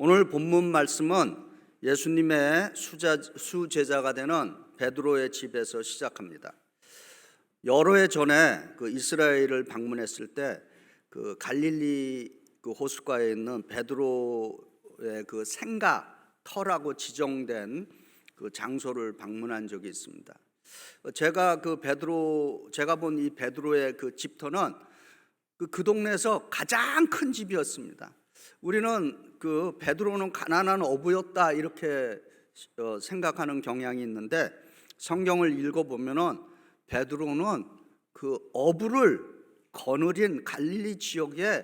오늘 본문 말씀은 예수님의 수제자가 되는 베드로의 집에서 시작합니다. 여러 해 전에 이스라엘을 방문했을 때 갈릴리 호숫가에 있는 베드로의 생가터라고 지정된 장소를 방문한 적이 있습니다. 제가 본 이 베드로의 집터는 그 동네에서 가장 큰 집이었습니다. 우리는 베드로는 가난한 어부였다 이렇게 생각하는 경향이 있는데, 성경을 읽어보면은 베드로는 어부를 거느린 갈릴리 지역에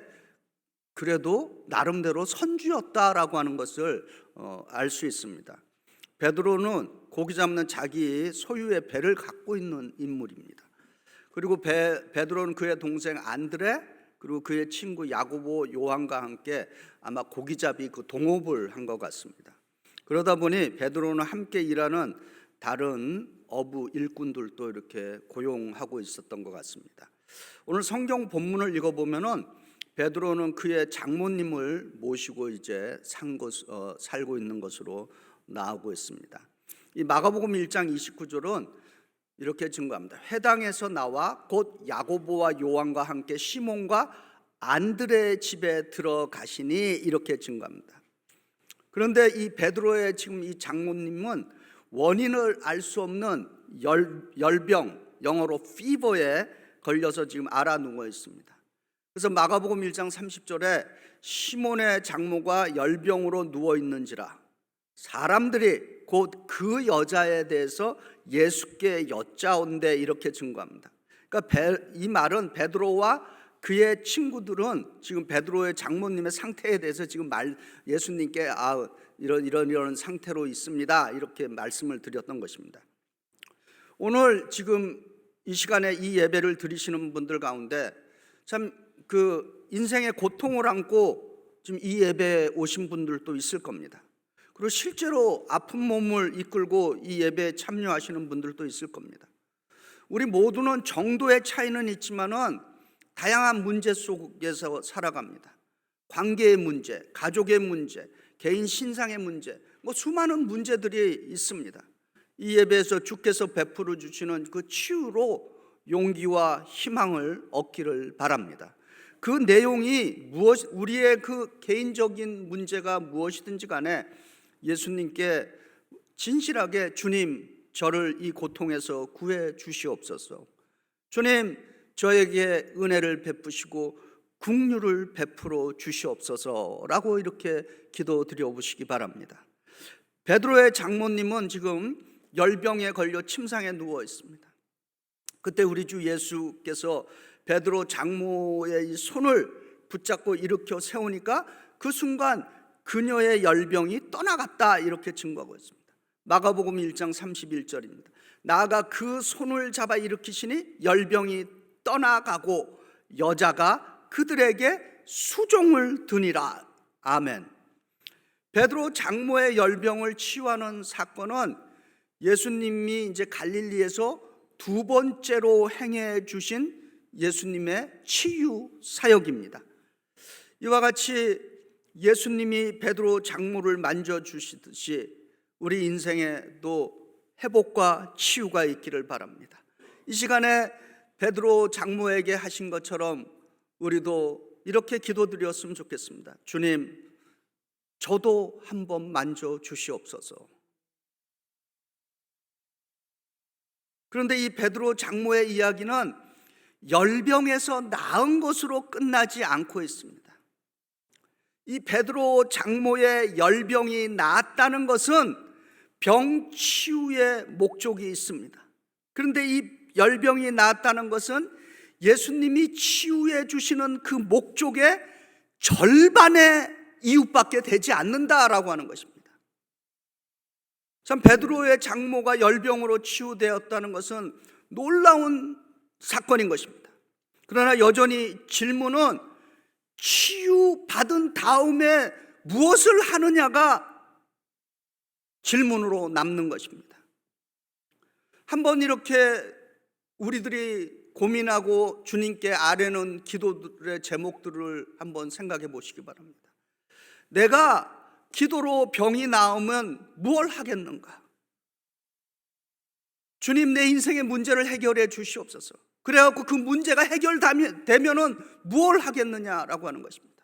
그래도 나름대로 선주였다라고 하는 것을 알 수 있습니다. 베드로는 고기 잡는 자기 소유의 배를 갖고 있는 인물입니다. 그리고 베드로는 그의 동생 안드레 그리고 그의 친구 야고보, 요한과 함께 아마 고기잡이 동업을 한 것 같습니다. 그러다 보니 베드로는 함께 일하는 다른 어부 일꾼들도 이렇게 고용하고 있었던 것 같습니다. 오늘 성경 본문을 읽어보면은 베드로는 그의 장모님을 모시고 이제 살고 있는 것으로 나오고 있습니다. 이 마가복음 1장 29절은 이렇게 증거합니다. 회당에서 나와 곧 야고보와 요한과 함께 시몬과 안드레의 집에 들어가시니, 이렇게 증거합니다. 그런데 이 베드로의 지금 이 장모님은 원인을 알 수 없는 열병, 영어로 fever에 걸려서 지금 알아 누워 있습니다. 그래서 마가복음 1장 30절에 시몬의 장모가 열병으로 누워 있는지라 사람들이 곧 그 여자에 대해서 예수께 여짜온대, 이렇게 증거합니다. 그러니까 이 말은 베드로와 그의 친구들은 지금 베드로의 장모님의 상태에 대해서 지금 예수님께 이런 상태로 있습니다, 이렇게 말씀을 드렸던 것입니다. 오늘 지금 이 시간에 이 예배를 드리시는 분들 가운데 참 인생의 고통을 안고 지금 이 예배에 오신 분들도 있을 겁니다. 그리고 실제로 아픈 몸을 이끌고 이 예배에 참여하시는 분들도 있을 겁니다. 우리 모두는 정도의 차이는 있지만은 다양한 문제 속에서 살아갑니다. 관계의 문제, 가족의 문제, 개인 신상의 문제, 수많은 문제들이 있습니다. 이 예배에서 주께서 베풀어 주시는 그 치유로 용기와 희망을 얻기를 바랍니다. 그 내용이 우리의 개인적인 문제가 무엇이든지 간에 예수님께 진실하게 주님, 저를 이 고통에서 구해 주시옵소서. 주님, 저에게 은혜를 베푸시고 긍휼을 베풀어 주시옵소서라고 이렇게 기도드려 보시기 바랍니다. 베드로의 장모님은 지금 열병에 걸려 침상에 누워 있습니다. 그때 우리 주 예수께서 베드로 장모의 이 손을 붙잡고 일으켜 세우니까 그 순간 그녀의 열병이 떠나갔다, 이렇게 증거하고 있습니다. 마가복음 1장 31절입니다. 나아가 그 손을 잡아 일으키시니 열병이 떠나가고 여자가 그들에게 수종을 드니라. 아멘. 베드로 장모의 열병을 치유하는 사건은 예수님이 이제 갈릴리에서 두 번째로 행해 주신 예수님의 치유 사역입니다. 이와 같이 예수님이 베드로 장모를 만져주시듯이 우리 인생에도 회복과 치유가 있기를 바랍니다. 이 시간에 베드로 장모에게 하신 것처럼 우리도 이렇게 기도드렸으면 좋겠습니다. 주님, 저도 한번 만져주시옵소서. 그런데 이 베드로 장모의 이야기는 열병에서 나은 것으로 끝나지 않고 있습니다. 이 베드로 장모의 열병이 나았다는 것은 병치유의 목적이 있습니다. 그런데 이 열병이 나았다는 것은 예수님이 치유해 주시는 그 목적의 절반의 이유밖에 되지 않는다라고 하는 것입니다. 참 베드로의 장모가 열병으로 치유되었다는 것은 놀라운 사건인 것입니다. 그러나 여전히 질문은 치유받은 다음에 무엇을 하느냐가 질문으로 남는 것입니다. 한번 이렇게 우리들이 고민하고 주님께 아뢰는 기도들의 제목들을 한번 생각해 보시기 바랍니다. 내가 기도로 병이 나으면 무엇 하겠는가? 주님, 내 인생의 문제를 해결해 주시옵소서. 그래갖고 그 문제가 해결되면은 무엇 하겠느냐라고 하는 것입니다.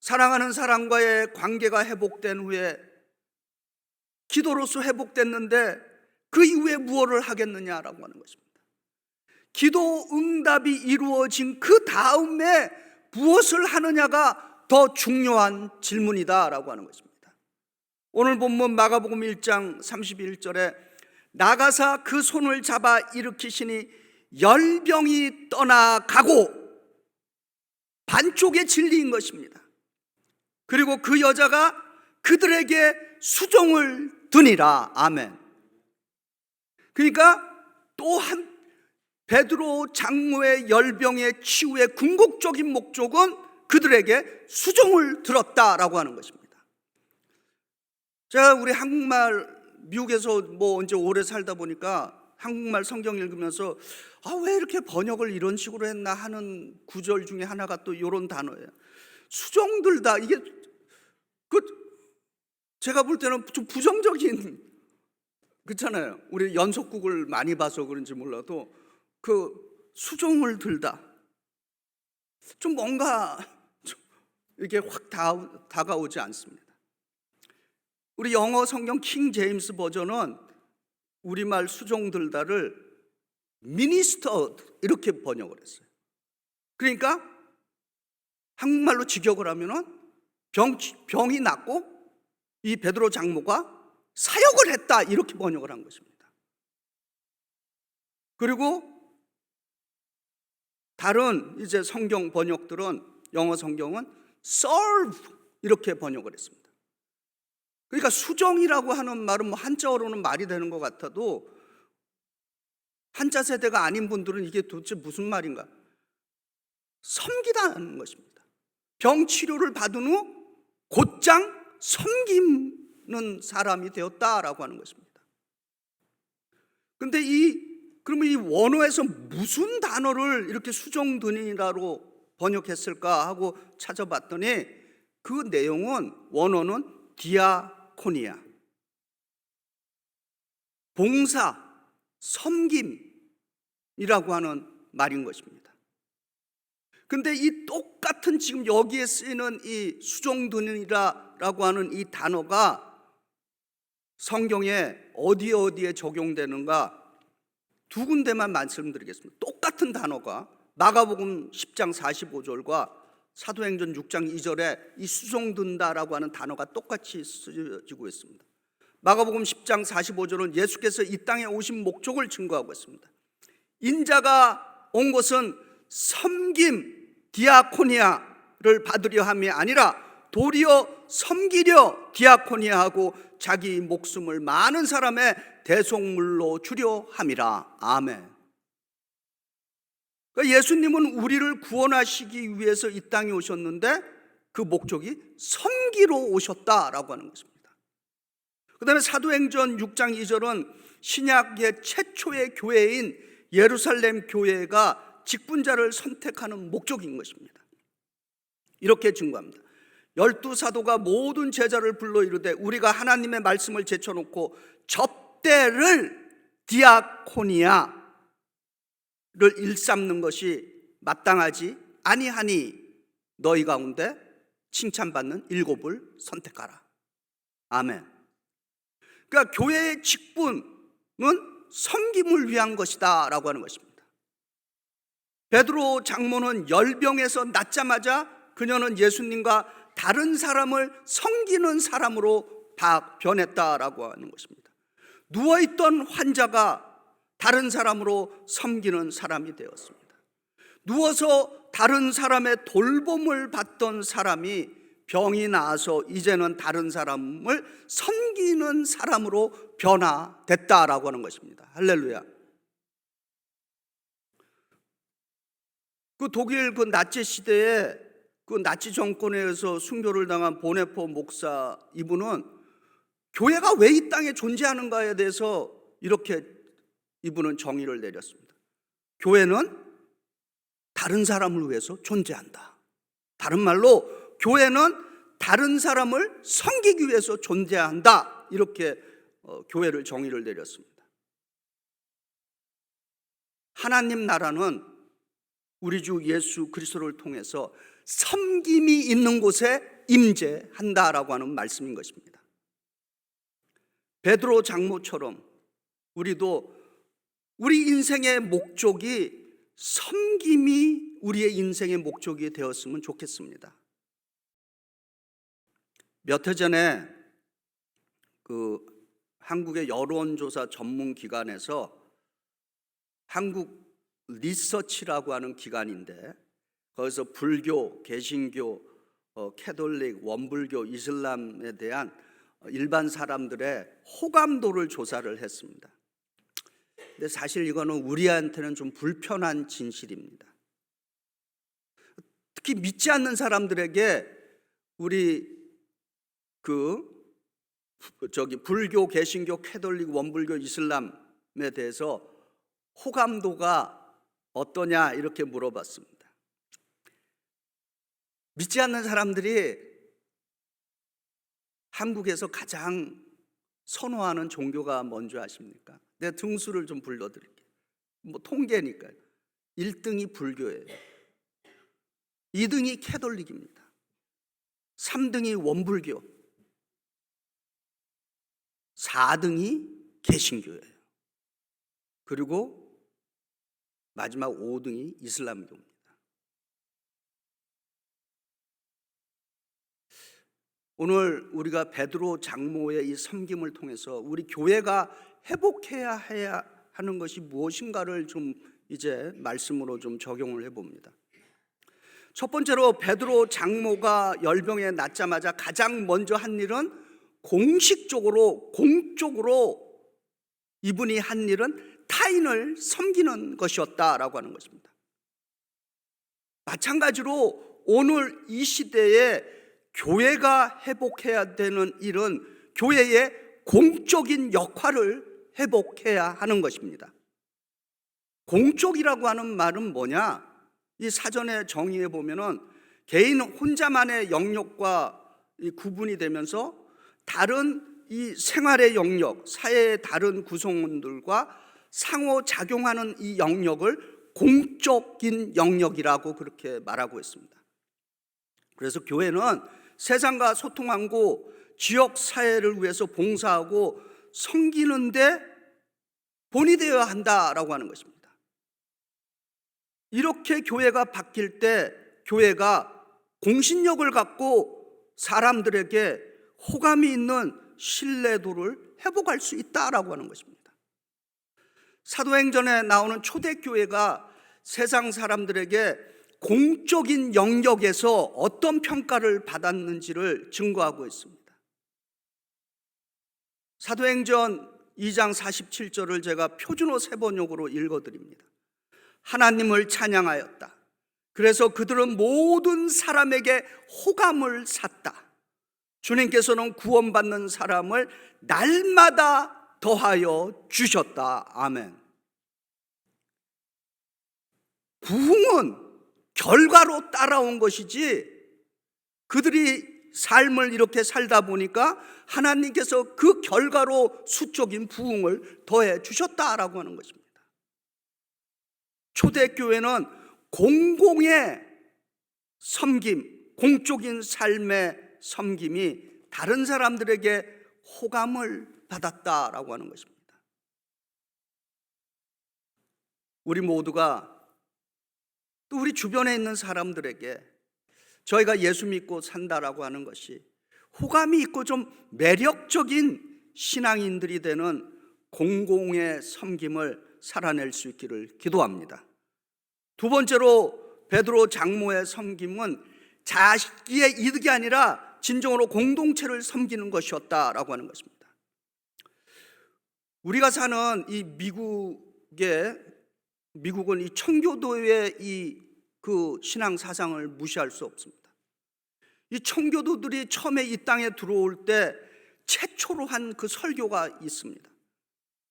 사랑하는 사람과의 관계가 회복된 후에 기도로서 회복됐는데 그 이후에 무엇을 하겠느냐라고 하는 것입니다. 기도 응답이 이루어진 그 다음에 무엇을 하느냐가 더 중요한 질문이다라고 하는 것입니다. 오늘 본문 마가복음 1장 31절에 나가사 그 손을 잡아 일으키시니 열병이 떠나가고, 반쪽의 진리인 것입니다. 그리고 그 여자가 그들에게 수종을 드니라. 아멘. 그러니까 또한 베드로 장로의 열병의 치유의 궁극적인 목적은 그들에게 수종을 들었다라고 하는 것입니다. 제가 우리 한국말 미국에서 이제 오래 살다 보니까 한국말 성경 읽으면서 왜 이렇게 번역을 이런 식으로 했나 하는 구절 중에 하나가 또 이런 단어예요. 수종들다. 이게 제가 볼 때는 좀 부정적인, 그렇잖아요. 우리 연속국을 많이 봐서 그런지 몰라도 수종을 들다, 좀 뭔가 이렇게 확 다가오지 않습니다. 우리 영어 성경 킹 제임스 버전은 우리말 수종 들다를 미니스터 이렇게 번역을 했어요. 그러니까 한국말로 직역을 하면은 병이 낫고 이 베드로 장로가 사역을 했다 이렇게 번역을 한 것입니다. 그리고 다른 이제 성경 번역들은, 영어 성경은 serve 이렇게 번역을 했습니다. 그러니까 수종이라고 하는 말은 한자어로는 말이 되는 것 같아도 한자 세대가 아닌 분들은 이게 도대체 무슨 말인가? 섬기다는 것입니다. 병 치료를 받은 후 곧장 섬기는 사람이 되었다라고 하는 것입니다. 근데 그러면 이 원어에서 무슨 단어를 이렇게 수종드니라로 번역했을까 하고 찾아봤더니 그 내용은, 원어는 디아코니아, 봉사, 섬김이라고 하는 말인 것입니다. 근데 이 똑같은 지금 여기에 쓰이는 이 수종드니라라고 하는 이 단어가 성경에 어디에 적용되는가 두 군데만 말씀드리겠습니다. 똑같은 단어가 마가복음 10장 45절과 사도행전 6장 2절에 이 수종든다라고 하는 단어가 똑같이 쓰여지고 있습니다. 마가복음 10장 45절은 예수께서 이 땅에 오신 목적을 증거하고 있습니다. 인자가 온 것은 섬김, 디아코니아를 받으려 함이 아니라 도리어 섬기려 디아코니아하고 자기 목숨을 많은 사람의 대속물로 주려 함이라. 아멘. 그러니까 예수님은 우리를 구원하시기 위해서 이 땅에 오셨는데 그 목적이 섬기러 오셨다라고 하는 것입니다. 그 다음에 사도행전 6장 2절은 신약의 최초의 교회인 예루살렘 교회가 직분자를 선택하는 목적인 것입니다. 이렇게 증거합니다. 12사도가 모든 제자를 불러 이르되 우리가 하나님의 말씀을 제쳐놓고 접대를 디아코니아를 일삼는 것이 마땅하지 아니하니 너희 가운데 칭찬받는 7을 선택하라. 아멘. 그러니까 교회의 직분은 섬김을 위한 것이다 라고 하는 것입니다. 베드로 장로는 열병에서 낫자마자 그녀는 예수님과 다른 사람을 섬기는 사람으로 변했다라고 하는 것입니다. 누워있던 환자가 다른 사람으로 섬기는 사람이 되었습니다. 누워서 다른 사람의 돌봄을 받던 사람이 병이 나아서 이제는 다른 사람을 섬기는 사람으로 변화됐다라고 하는 것입니다. 할렐루야. 그 독일 그 나치 시대에 그 나치 정권에 의해서 순교를 당한 보네포 목사, 이분은 교회가 왜 이 땅에 존재하는가에 대해서 이렇게 이분은 정의를 내렸습니다. 교회는 다른 사람을 위해서 존재한다. 다른 말로 교회는 다른 사람을 섬기기 위해서 존재한다. 이렇게 교회를 정의를 내렸습니다. 하나님 나라는 우리 주 예수 그리스도를 통해서 섬김이 있는 곳에 임재한다라고 하는 말씀인 것입니다. 베드로 장모처럼 우리도 우리 인생의 목적이 섬김이 우리의 인생의 목적이 되었으면 좋겠습니다. 몇 해 전에 한국의 여론조사 전문 기관에서 한국 리서치라고 하는 기관인데, 거기서 불교, 개신교, 캐톨릭, 원불교, 이슬람에 대한 일반 사람들의 호감도를 조사를 했습니다. 근데 사실 이거는 우리한테는 좀 불편한 진실입니다. 특히 믿지 않는 사람들에게 우리 불교, 개신교, 캐톨릭, 원불교, 이슬람에 대해서 호감도가 어떠냐 이렇게 물어봤습니다. 믿지 않는 사람들이 한국에서 가장 선호하는 종교가 뭔지 아십니까? 내가 등수를 좀 불러드릴게요. 통계니까요. 1등이 불교예요. 2등이 캐톨릭입니다. 3등이 원불교, 4등이 개신교예요. 그리고 마지막 5등이 이슬람교입니다. 오늘 우리가 베드로 장모의 이 섬김을 통해서 우리 교회가 회복해야 하는 것이 무엇인가를 좀 이제 말씀으로 좀 적용을 해봅니다. 첫 번째로 베드로 장모가 열병에 낫자마자 가장 먼저 한 일은 공식적으로, 공적으로 이분이 한 일은 타인을 섬기는 것이었다라고 하는 것입니다. 마찬가지로 오늘 이 시대에 교회가 회복해야 되는 일은 교회의 공적인 역할을 회복해야 하는 것입니다. 공적이라고 하는 말은 뭐냐? 이 사전에 정의해 보면은 개인 혼자만의 영역과 구분이 되면서 다른 이 생활의 영역, 사회의 다른 구성원들과 상호작용하는 이 영역을 공적인 영역이라고 그렇게 말하고 있습니다. 그래서 교회는 세상과 소통하고 지역 사회를 위해서 봉사하고 섬기는데 본이 되어야 한다라고 하는 것입니다. 이렇게 교회가 바뀔 때 교회가 공신력을 갖고 사람들에게 호감이 있는 신뢰도를 회복할 수 있다라고 하는 것입니다. 사도행전에 나오는 초대교회가 세상 사람들에게 공적인 영역에서 어떤 평가를 받았는지를 증거하고 있습니다. 사도행전 2장 47절을 제가 표준어 세번역으로 읽어드립니다. 하나님을 찬양하였다. 그래서 그들은 모든 사람에게 호감을 샀다. 주님께서는 구원받는 사람을 날마다 더하여 주셨다. 아멘. 부흥은 결과로 따라온 것이지 그들이 삶을 이렇게 살다 보니까 하나님께서 그 결과로 수적인 부흥을 더해 주셨다라고 하는 것입니다. 초대교회는 공공의 섬김, 공적인 삶의 섬김이 다른 사람들에게 호감을 받았다라고 하는 것입니다. 우리 모두가 또 우리 주변에 있는 사람들에게 저희가 예수 믿고 산다라고 하는 것이 호감이 있고 좀 매력적인 신앙인들이 되는 공공의 섬김을 살아낼 수 있기를 기도합니다. 두 번째로 베드로 장모의 섬김은 자기의 이득이 아니라 진정으로 공동체를 섬기는 것이었다라고 하는 것입니다. 우리가 사는 이 미국은 이 청교도의 그 신앙 사상을 무시할 수 없습니다. 이 청교도들이 처음에 이 땅에 들어올 때 최초로 한 그 설교가 있습니다.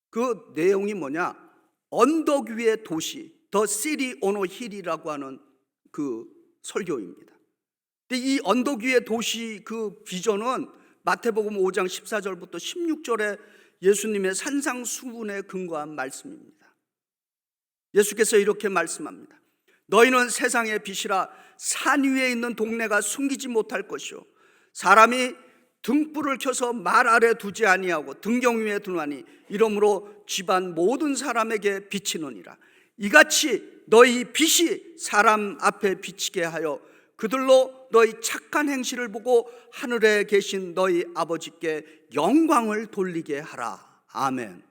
그 내용이 뭐냐? 언덕 위의 도시, The City on a Hill이라고 하는 그 설교입니다. 근데 이 언덕 위의 도시 그 비전은 마태복음 5장 14절부터 16절에 예수님의 산상수훈에 근거한 말씀입니다. 예수께서 이렇게 말씀합니다. 너희는 세상의 빛이라. 산 위에 있는 동네가 숨기지 못할 것이요 사람이 등불을 켜서 말 아래 두지 아니하고 등경 위에 두나니 이러므로 집안 모든 사람에게 비치느니라. 이같이 너희 빛이 사람 앞에 비치게 하여 그들로 너희 착한 행실을 보고 하늘에 계신 너희 아버지께 영광을 돌리게 하라. 아멘.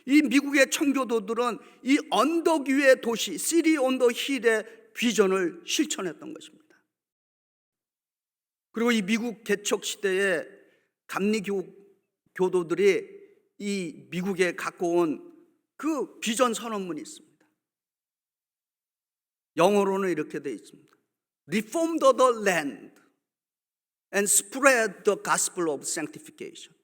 이 미국의 청교도들은 이 언덕 위의 도시 시티 온 더 힐의 비전을 실천했던 것입니다. 그리고 이 미국 개척 시대에 감리교도들이 이 미국에 갖고 온 그 비전 선언문이 있습니다. 영어로는 이렇게 되어 있습니다. Reform the land and spread the gospel of sanctification.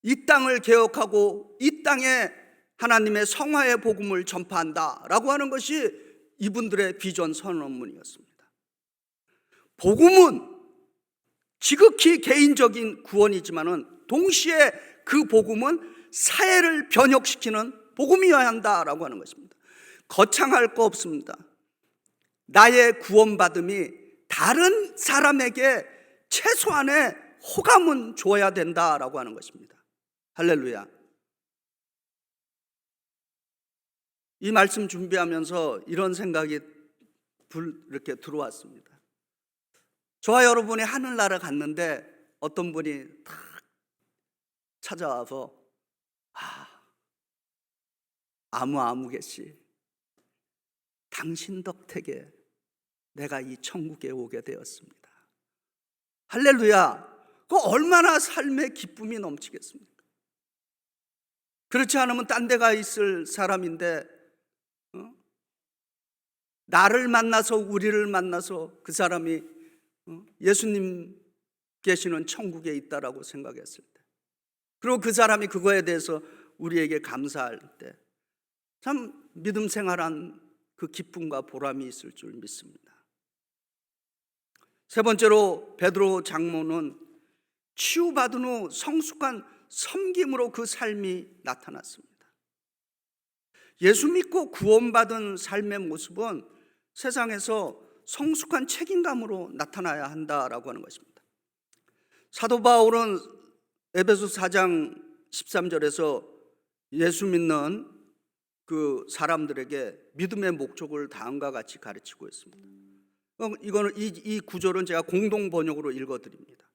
이 땅을 개혁하고 이 땅에 하나님의 성화의 복음을 전파한다라고 하는 것이 이분들의 비전 선언문이었습니다. 복음은 지극히 개인적인 구원이지만은 동시에 그 복음은 사회를 변혁시키는 복음이어야 한다라고 하는 것입니다. 거창할 거 없습니다. 나의 구원받음이 다른 사람에게 최소한의 호감은 줘야 된다라고 하는 것입니다. 할렐루야. 이 말씀 준비하면서 이런 생각이 이렇게 들어왔습니다. 저와 여러분이 하늘나라 갔는데 어떤 분이 탁 찾아와서 아무개씨 당신 덕택에 내가 이 천국에 오게 되었습니다. 할렐루야. 그 얼마나 삶의 기쁨이 넘치겠습니까? 그렇지 않으면 딴 데 가 있을 사람인데 나를 만나서 우리를 만나서 그 사람이 예수님 계시는 천국에 있다라고 생각했을 때, 그리고 그 사람이 그거에 대해서 우리에게 감사할 때 참 믿음 생활한 그 기쁨과 보람이 있을 줄 믿습니다. 세 번째로 베드로 장로는 치유받은 후 성숙한 섬김으로 그 삶이 나타났습니다. 예수 믿고 구원받은 삶의 모습은 세상에서 성숙한 책임감으로 나타나야 한다라고 하는 것입니다. 사도 바울은 에베소 4장 13절에서 예수 믿는 그 사람들에게 믿음의 목적을 다음과 같이 가르치고 있습니다. 이거는 이 구절은 제가 공동 번역으로 읽어드립니다.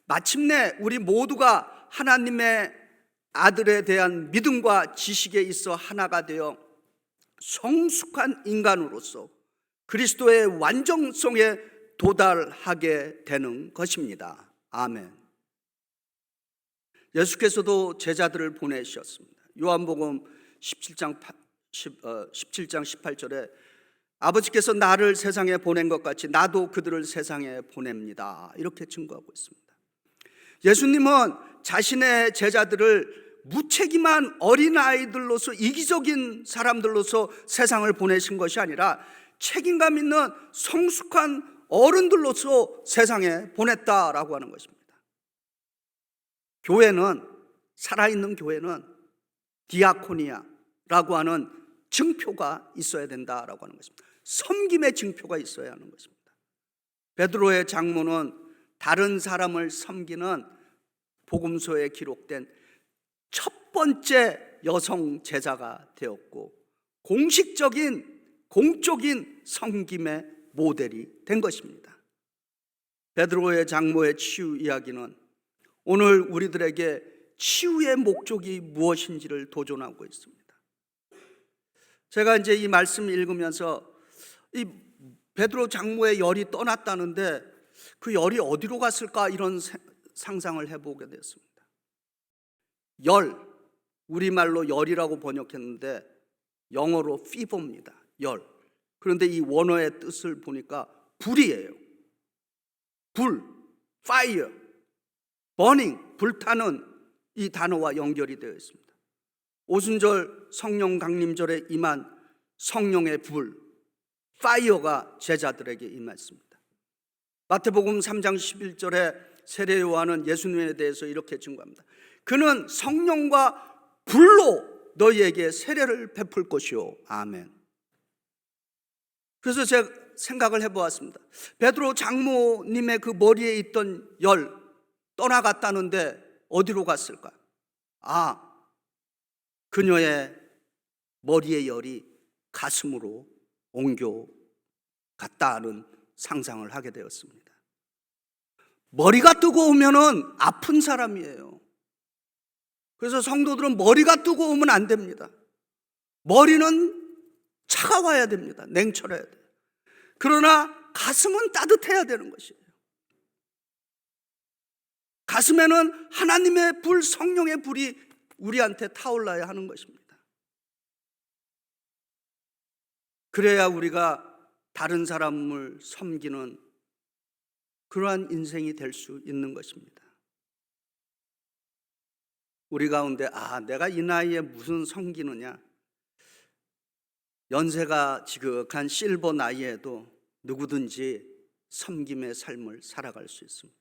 마침내 우리 모두가 하나님의 아들에 대한 믿음과 지식에 있어 하나가 되어 성숙한 인간으로서 그리스도의 완전성에 도달하게 되는 것입니다. 아멘. 예수께서도 제자들을 보내셨습니다. 요한복음 17장 18절에 아버지께서 나를 세상에 보낸 것 같이 나도 그들을 세상에 보냅니다. 이렇게 증거하고 있습니다. 예수님은 자신의 제자들을 무책임한 어린아이들로서 이기적인 사람들로서 세상을 보내신 것이 아니라 책임감 있는 성숙한 어른들로서 세상에 보냈다라고 하는 것입니다. 교회는, 살아있는 교회는 디아코니아라고 하는 증표가 있어야 된다라고 하는 것입니다. 섬김의 증표가 있어야 하는 것입니다. 베드로의 장모는 다른 사람을 섬기는 복음서에 기록된 첫 번째 여성 제자가 되었고 공적인 섬김의 모델이 된 것입니다. 베드로의 장모의 치유 이야기는 오늘 우리들에게 치유의 목적이 무엇인지를 도전하고 있습니다. 제가 이제 이 말씀을 읽으면서 이 베드로 장모의 열이 떠났다는데 그 열이 어디로 갔을까 이런 상상을 해보게 되었습니다. 열, 우리말로 열이라고 번역했는데 영어로 fever입니다. 열. 그런데 이 원어의 뜻을 보니까 불이에요. 불, fire, burning, 불타는 이 단어와 연결이 되어 있습니다. 오순절 성령 강림절에 임한 성령의 불, 파이어가 제자들에게 임했습니다. 마태복음 3장 11절에 세례 요한은 예수님에 대해서 이렇게 증거합니다. 그는 성령과 불로 너희에게 세례를 베풀 것이요. 아멘. 그래서 제가 생각을 해보았습니다. 베드로 장모님의 그 머리에 있던 열 떠나갔다는데 어디로 갔을까? 그녀의 머리의 열이 가슴으로 옮겨갔다는 상상을 하게 되었습니다. 머리가 뜨거우면 아픈 사람이에요. 그래서 성도들은 머리가 뜨거우면 안 됩니다. 머리는 차가워야 됩니다. 냉철해야 돼요. 그러나 가슴은 따뜻해야 되는 것이에요. 가슴에는 하나님의 불, 성령의 불이 우리한테 타올라야 하는 것입니다. 그래야 우리가 다른 사람을 섬기는 그러한 인생이 될 수 있는 것입니다. 우리 가운데 내가 이 나이에 무슨 섬기느냐, 연세가 지극한 실버 나이에도 누구든지 섬김의 삶을 살아갈 수 있습니다.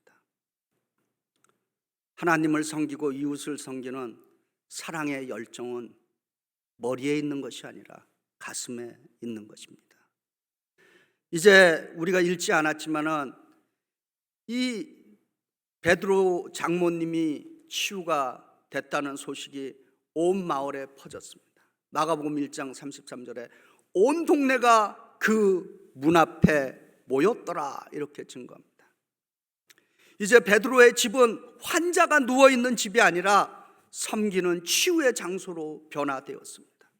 하나님을 섬기고 이웃을 섬기는 사랑의 열정은 머리에 있는 것이 아니라 가슴에 있는 것입니다. 이제 우리가 읽지 않았지만은 이 베드로 장모님이 치유가 됐다는 소식이 온 마을에 퍼졌습니다. 마가복음 1장 33절에 온 동네가 그 문 앞에 모였더라 이렇게 증거합니다. 이제 베드로의 집은 환자가 누워있는 집이 아니라 섬기는 치유의 장소로 변화되었습니다.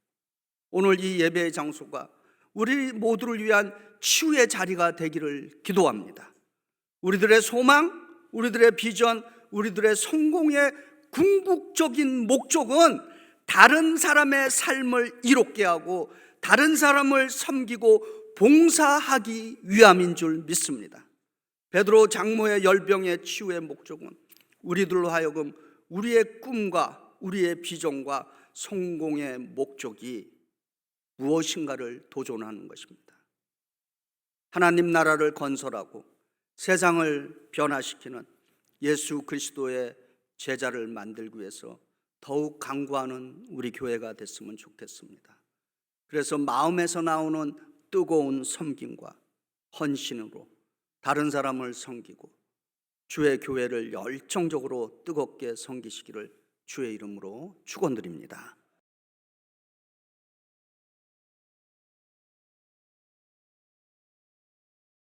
오늘 이 예배의 장소가 우리 모두를 위한 치유의 자리가 되기를 기도합니다. 우리들의 소망, 우리들의 비전, 우리들의 성공의 궁극적인 목적은 다른 사람의 삶을 이롭게 하고 다른 사람을 섬기고 봉사하기 위함인 줄 믿습니다. 베드로 장모의 열병의 치유의 목적은 우리들로 하여금 우리의 꿈과 우리의 비전과 성공의 목적이 무엇인가를 도전하는 것입니다. 하나님 나라를 건설하고 세상을 변화시키는 예수 그리스도의 제자를 만들기 위해서 더욱 강구하는 우리 교회가 됐으면 좋겠습니다. 그래서 마음에서 나오는 뜨거운 섬김과 헌신으로 다른 사람을 섬기고 주의 교회를 열정적으로 뜨겁게 섬기시기를 주의 이름으로 축원드립니다.